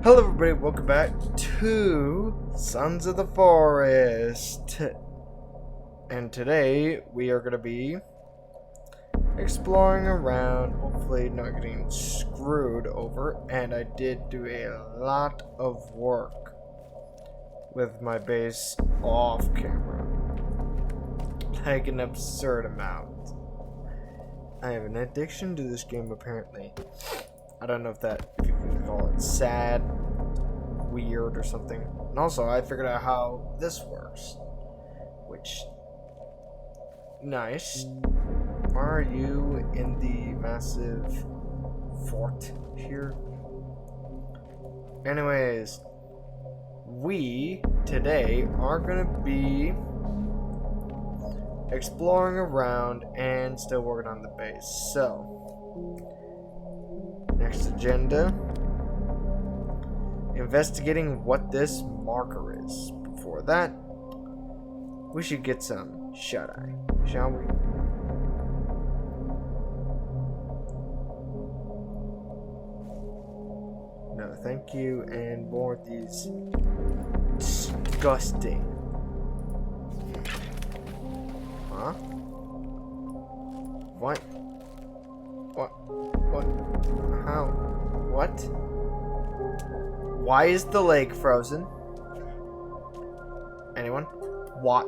Hello everybody, welcome back to Sons of the Forest. And today we are going to be exploring around, hopefully not getting screwed over. And I did do a lot of work with my base off camera. Like an absurd amount. I have an addiction to this game apparently. I don't know if you can call it sad, weird, or something. And also, I figured out how this works. Which, nice. Why are you in the massive fort here? Anyways, we today are gonna be exploring around and still working on the base. So, next agenda, investigating what this marker is. Before that, we should get some shut-eye, shall we? No, thank you, and more of these disgusting. Huh? What? How? What? Why is the lake frozen? Anyone? What?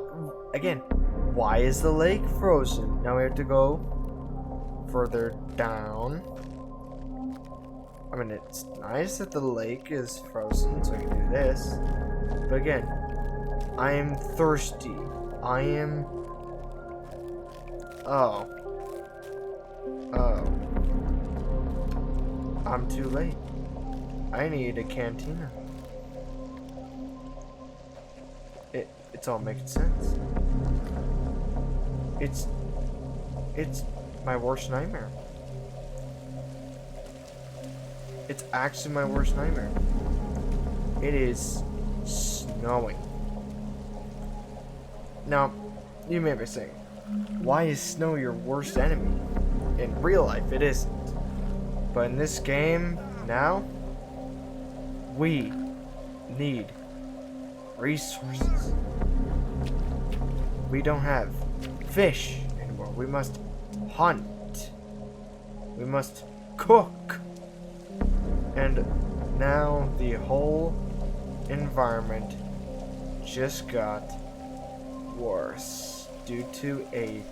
Again, why is the lake frozen? Now we have to go further down. I mean, it's nice that the lake is frozen, so I can do this. But again, I am thirsty. I am... Oh. I'm too late. I need a cantina. It's all making sense. It's my worst nightmare. It's actually my worst nightmare. It is snowing. Now, you may be saying, why is snow your worst enemy? In real life, it isn't. But in this game, now, we need resources. We don't have fish anymore. We must hunt. We must cook. And now the whole environment just got worse due to a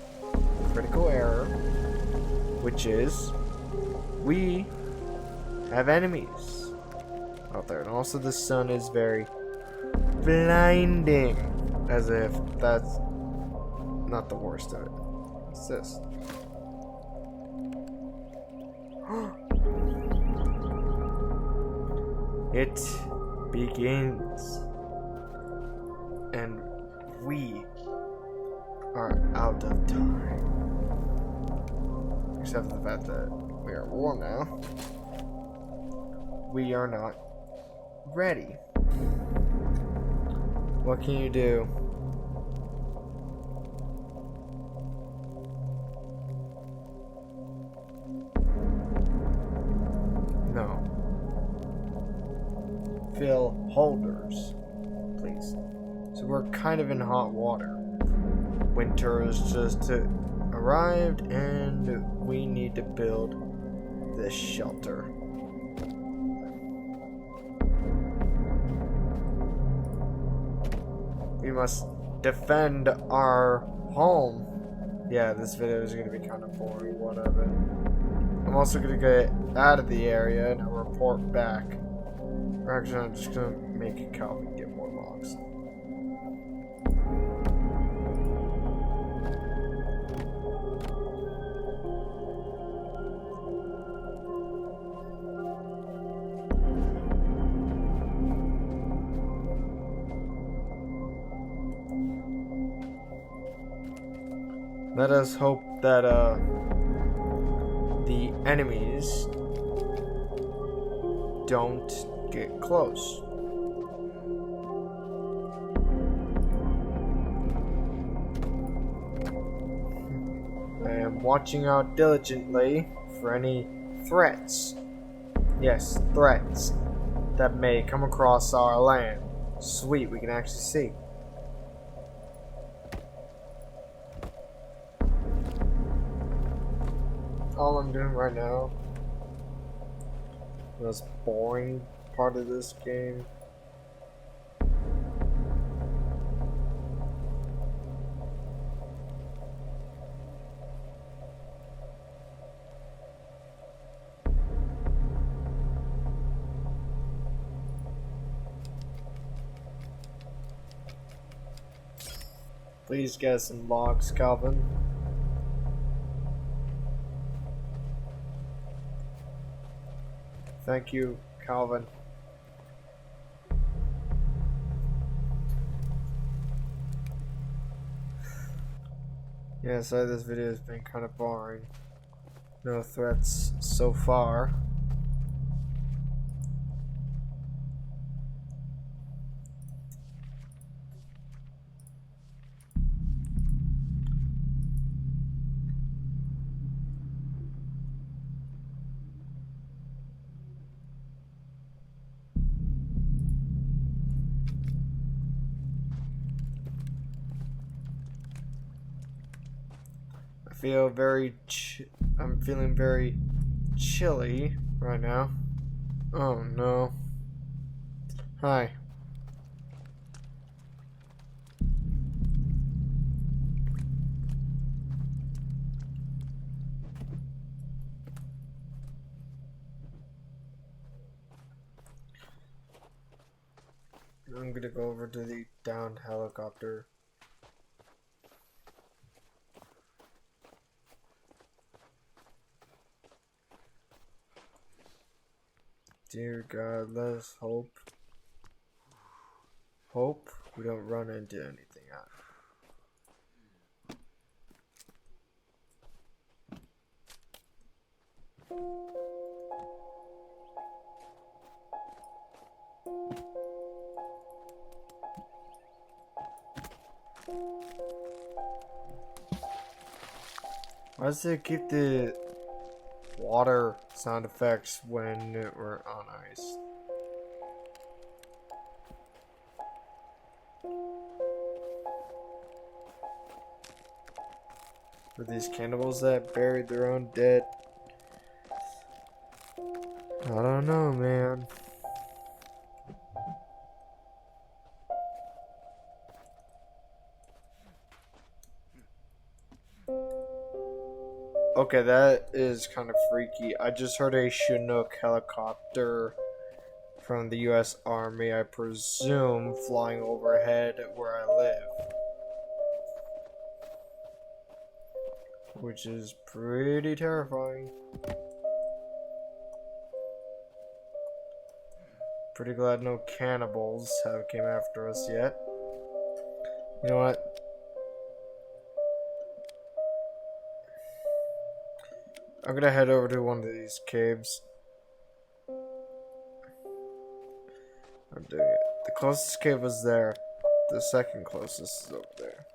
critical error, which is we have enemies out there. And also the sun is very blinding, as if that's not the worst of it. What's this? It begins, and we are out of time. Except for the fact that we are at war now. We are not ready. What can you do? No. Fill holders, please. So we're kind of in hot water. Winter has just arrived, and we need to build this shelter. We must defend our home. Yeah, this video is going to be kind of boring, whatever. I'm also going to get out of the area and report back. Or actually, I'm just going to make a cow and get more logs. Let us hope that the enemies don't get close. I am watching out diligently for any threats. Yes, threats. that may come across our land. Sweet, we can actually see. All I'm doing right now, the most boring part of this game, please get some logs, Calvin. Thank you, Calvin. Yeah, sorry this video has been kind of boring. No threats so far. I'm feeling very chilly right now. Oh no. Hi. I'm gonna go over to the downed helicopter. Dear God, let us hope we don't run into anything out. Why does it keep the water sound effects when we're on ice? For these cannibals that buried their own dead? I don't know, man. Okay, that is kind of freaky. I just heard a Chinook helicopter from the US Army, I presume, flying overhead where I live. Which is pretty terrifying. Pretty glad no cannibals have came after us yet. You know what? I'm gonna head over to one of these caves. I'm doing it. The closest cave was there. The second closest is over there.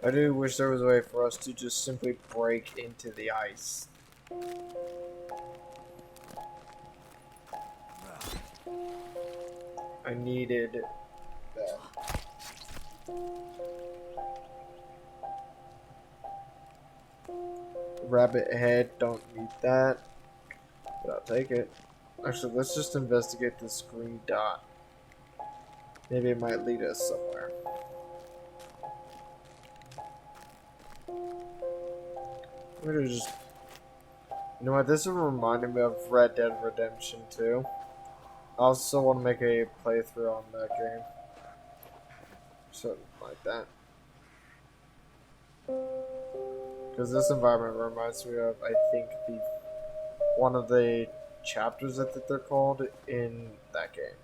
I do wish there was a way for us to just simply break into the ice. I needed that. Rabbit head, don't need that. But I'll take it. Actually, let's just investigate this green dot. Maybe it might lead us somewhere. I'm gonna just... You know what, this is reminding me of Red Dead Redemption 2. I also want to make a playthrough on that game. Something like that. Because this environment reminds me of, I think, one of the chapters that they're called in that game.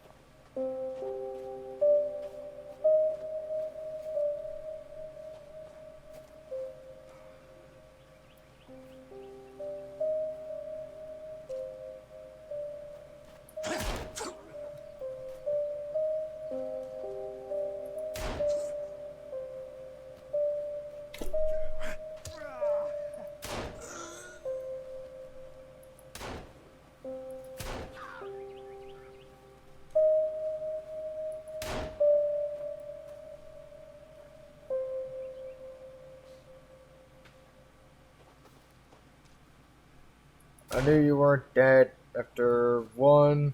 I knew you weren't dead after one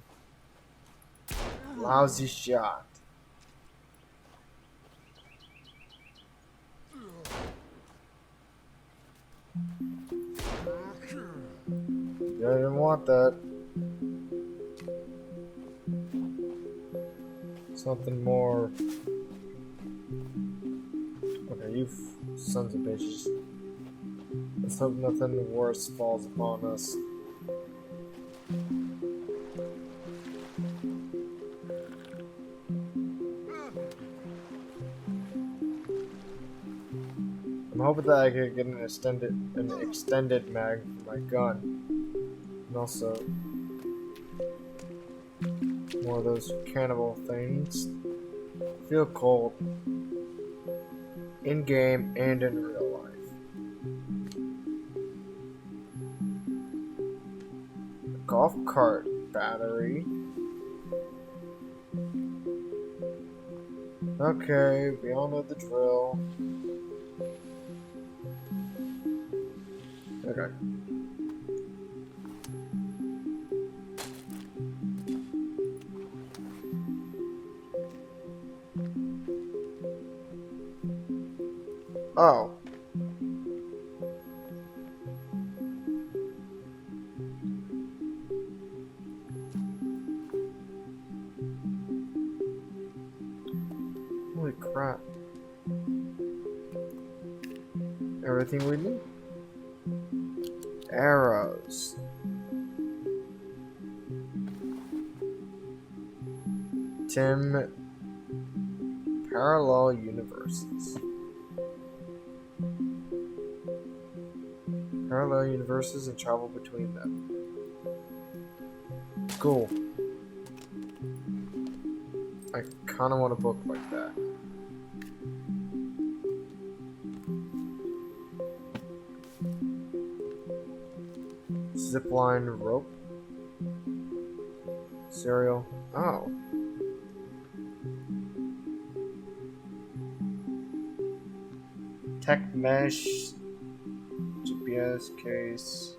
lousy shot. I didn't want that. Something more. Okay, you sons of bitches. Let's hope nothing worse falls upon us. I'm hoping that I could get an extended mag for my gun. And also more of those cannibal things. Feel cold. In game and in real life. A golf cart battery. Okay, we all know the drill. Okay. Oh. Holy crap. Everything we need? Arrows. Tim. Parallel universes. Parallel universes and travel between them. Cool. I kinda want a book like that. Zipline rope. Cereal. Oh. Tech mesh. GPS case.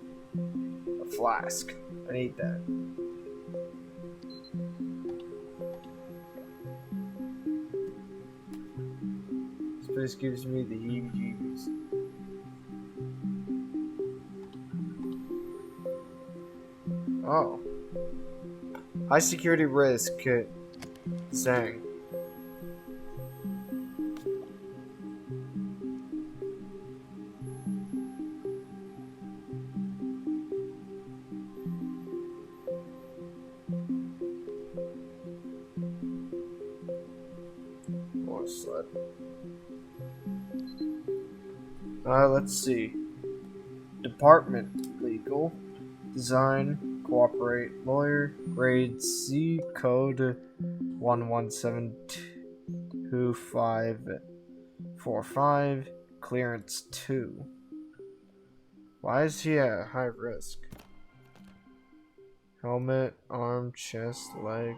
A flask. I need that. This place gives me the heebie-jeebies. Oh. High security risk. Zang. More sled. Let's see. Department legal. Design, cooperate, lawyer, grade C, code 11725545, clearance 2. Why is he at high risk? Helmet, arm, chest, leg.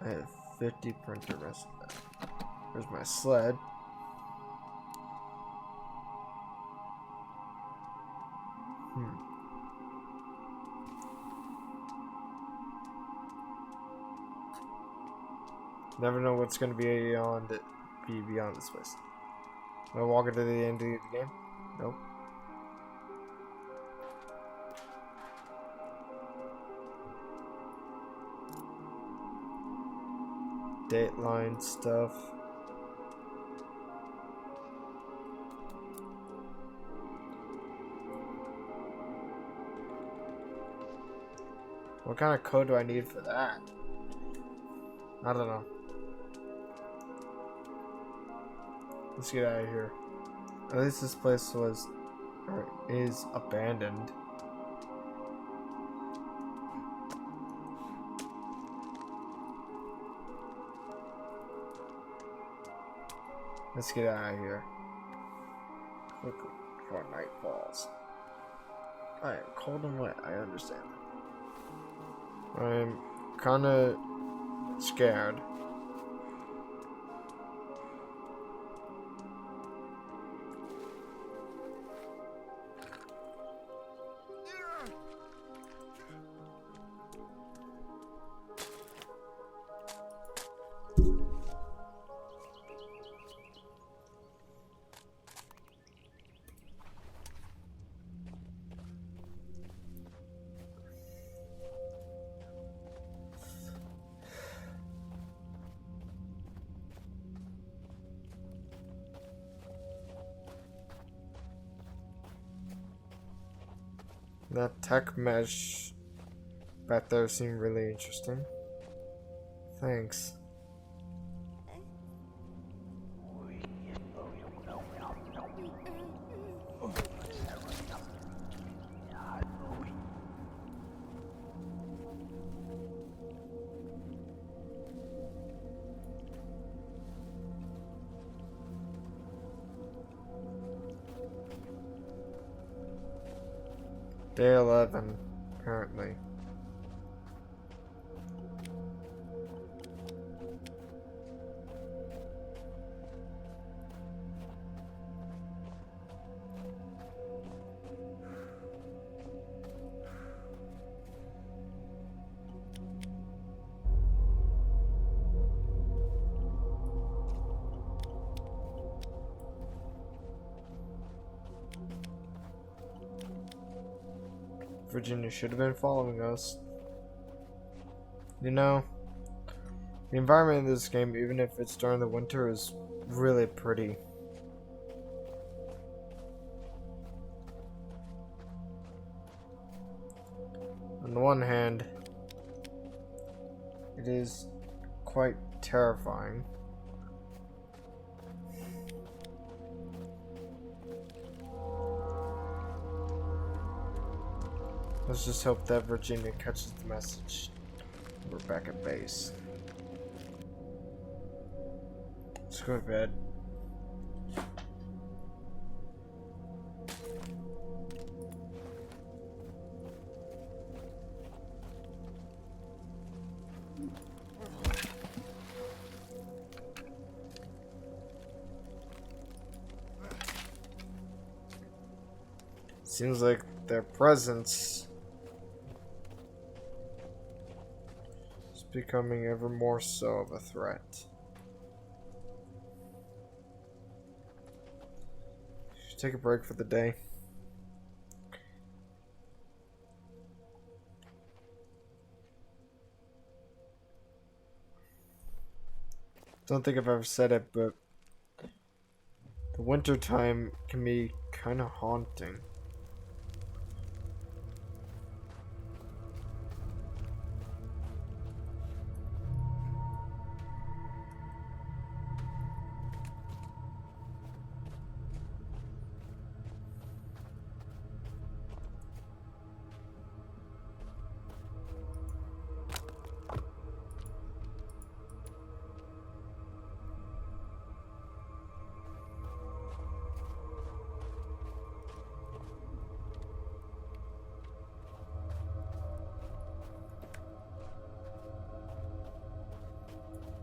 I have 50 printer rest of that. There's my sled. Never know what's gonna be beyond this place. Am I walking to the end of the game? Nope. Dateline stuff. What kind of code do I need for that? I don't know. Let's get out of here. At least this place was, or is, abandoned. Let's get out of here quickly before night falls. I am cold and wet, I understand. I'm kinda scared. That tech mesh back there seemed really interesting. Thanks. Day 11, apparently. Virginia should have been following us. You know, the environment in this game, even if it's during the winter, is really pretty. On the one hand, it is quite terrifying. Let's just hope that Virginia catches the message. We're back at base. Let's go to bed. Seems like their presence is becoming ever more so of a threat. Should take a break for the day. Don't think I've ever said it, but the winter time can be kind of haunting.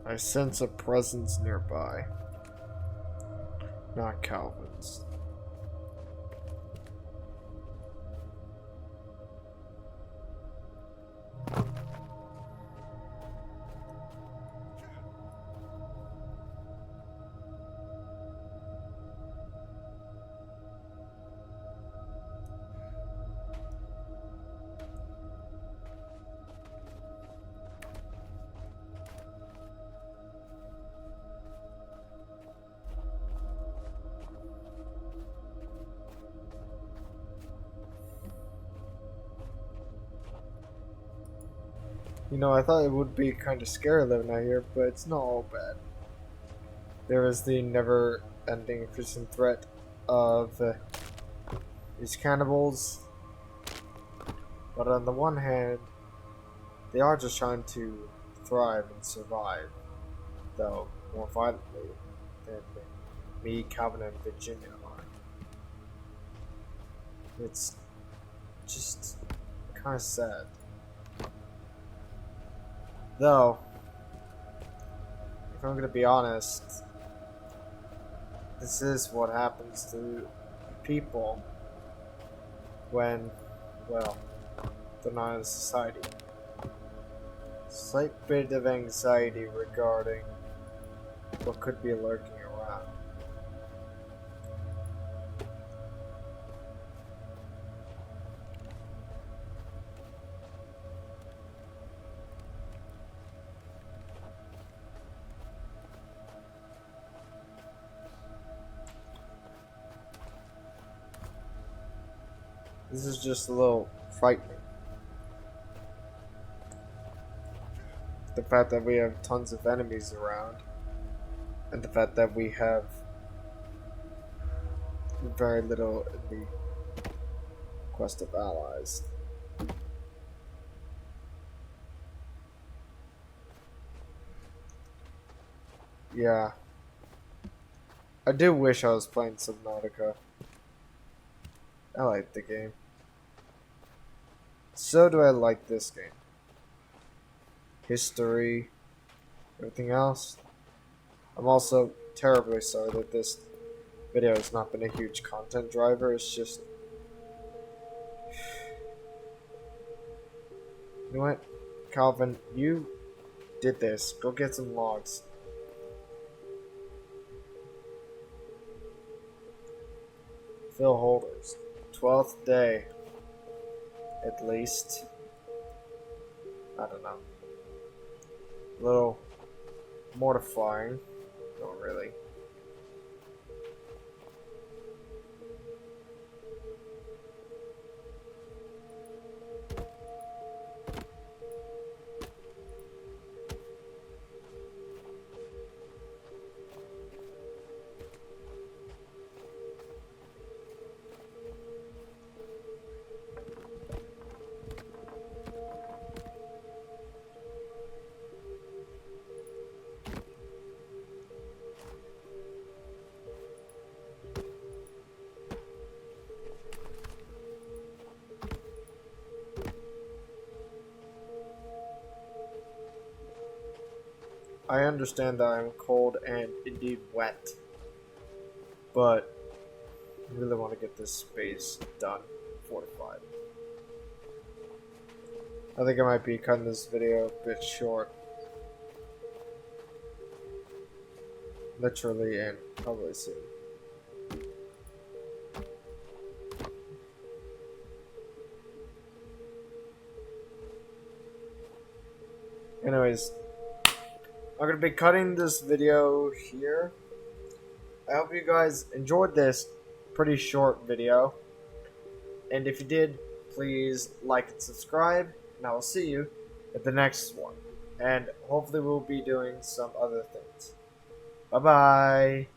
I sense a presence nearby. Not Calvin's. You know, I thought it would be kind of scary living out here, but it's not all bad. There is the never-ending increasing threat of these cannibals, but on the one hand, they are just trying to thrive and survive, though more violently than me, Calvin, and Virginia are. It's just kind of sad. Though, if I'm gonna be honest, this is what happens to people when, well, they're not in society. Slight bit of anxiety regarding what could be lurking around. This is just a little frightening. The fact that we have tons of enemies around, and the fact that we have very little in the quest of allies. Yeah. I do wish I was playing Subnautica. I like the game. So do I like this game. History, everything else. I'm also terribly sorry that this video has not been a huge content driver. It's just... You know what? Calvin, you did this. Go get some logs. Fill holders. 12th day. At least. I don't know. A little mortifying. Not really. I understand that I'm cold and indeed wet, but I really want to get this space done, fortified. I think I might be cutting this video a bit short. Literally and probably soon. Anyways, I'm going to be cutting this video here. I hope you guys enjoyed this pretty short video. And if you did, please like and subscribe. And I will see you at the next one. And hopefully we'll be doing some other things. Bye-bye.